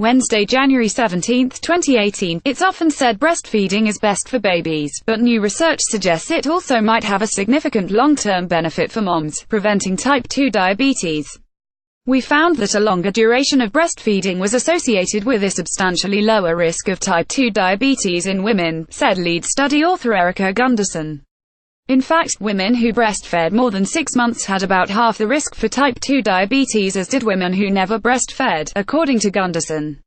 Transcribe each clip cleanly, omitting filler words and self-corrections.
Wednesday, January 17, 2018. It's often said breastfeeding is best for babies, but new research suggests it also might have a significant long-term benefit for moms, preventing type 2 diabetes. We found that a longer duration of breastfeeding was associated with a substantially lower risk of type 2 diabetes in women, said lead study author Erica Gunderson. In fact, women who breastfed more than 6 months had about half the risk for type 2 diabetes as did women who never breastfed, according to Gunderson.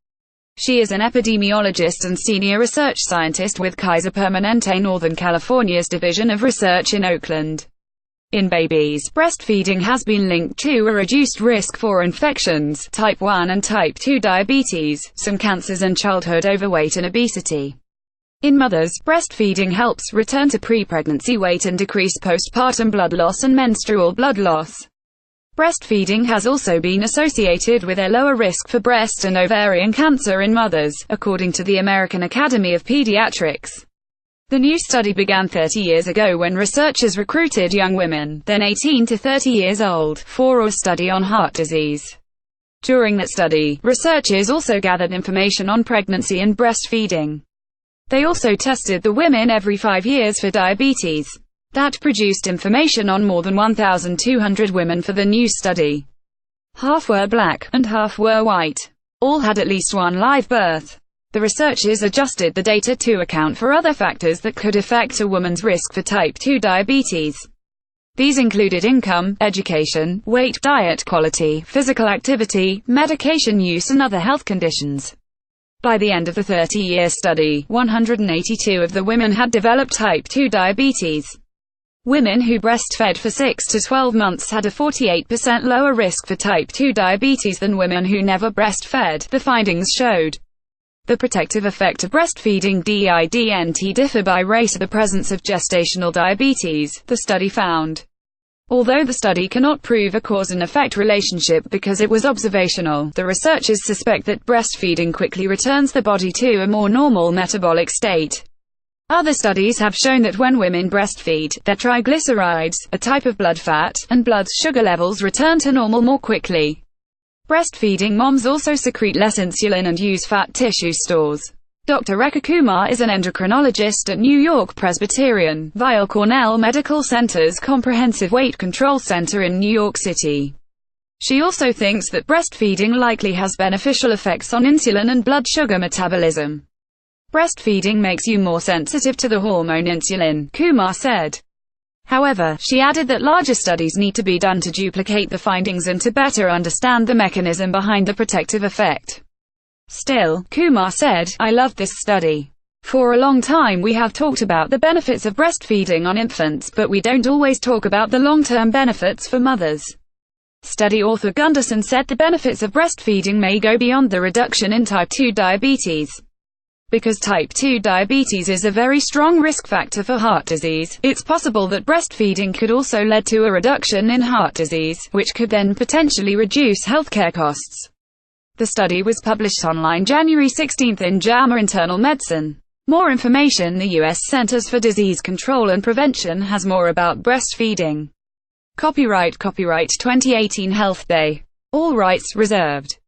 She is an epidemiologist and senior research scientist with Kaiser Permanente Northern California's Division of Research in Oakland. In babies, breastfeeding has been linked to a reduced risk for infections, type 1 and type 2 diabetes, some cancers and childhood overweight and obesity. In mothers, breastfeeding helps return to pre-pregnancy weight and decrease postpartum blood loss and menstrual blood loss. Breastfeeding has also been associated with a lower risk for breast and ovarian cancer in mothers, according to the American Academy of Pediatrics. The new study began 30 years ago when researchers recruited young women, then 18 to 30 years old, for a study on heart disease. During that study, researchers also gathered information on pregnancy and breastfeeding. They also tested the women every 5 years for diabetes. That produced information on more than 1,200 women for the new study. Half were black, and half were white. All had at least one live birth. The researchers adjusted the data to account for other factors that could affect a woman's risk for type 2 diabetes. These included income, education, weight, diet quality, physical activity, medication use and other health conditions. By the end of the 30-year study, 182 of the women had developed type 2 diabetes. Women who breastfed for 6 to 12 months had a 48% lower risk for type 2 diabetes than women who never breastfed, the findings showed. The protective effect of breastfeeding (DIDNT) differ by race or the presence of gestational diabetes, the study found. Although the study cannot prove a cause and effect relationship because it was observational, the researchers suspect that breastfeeding quickly returns the body to a more normal metabolic state. Other studies have shown that when women breastfeed, their triglycerides, a type of blood fat, and blood sugar levels return to normal more quickly. Breastfeeding moms also secrete less insulin and use fat tissue stores. Dr. Rekha Kumar is an endocrinologist at New York Presbyterian, Weill Cornell Medical Center's Comprehensive Weight Control Center in New York City. She also thinks that breastfeeding likely has beneficial effects on insulin and blood sugar metabolism. Breastfeeding makes you more sensitive to the hormone insulin, Kumar said. However, she added that larger studies need to be done to duplicate the findings and to better understand the mechanism behind the protective effect. Still, Kumar said, I loved this study. For a long time we have talked about the benefits of breastfeeding on infants, but we don't always talk about the long-term benefits for mothers. Study author Gunderson said the benefits of breastfeeding may go beyond the reduction in type 2 diabetes. Because type 2 diabetes is a very strong risk factor for heart disease, it's possible that breastfeeding could also lead to a reduction in heart disease, which could then potentially reduce healthcare costs. The study was published online January 16 in JAMA Internal Medicine. More information: the U.S. Centers for Disease Control and Prevention has more about breastfeeding. Copyright 2018 Health Day. All rights reserved.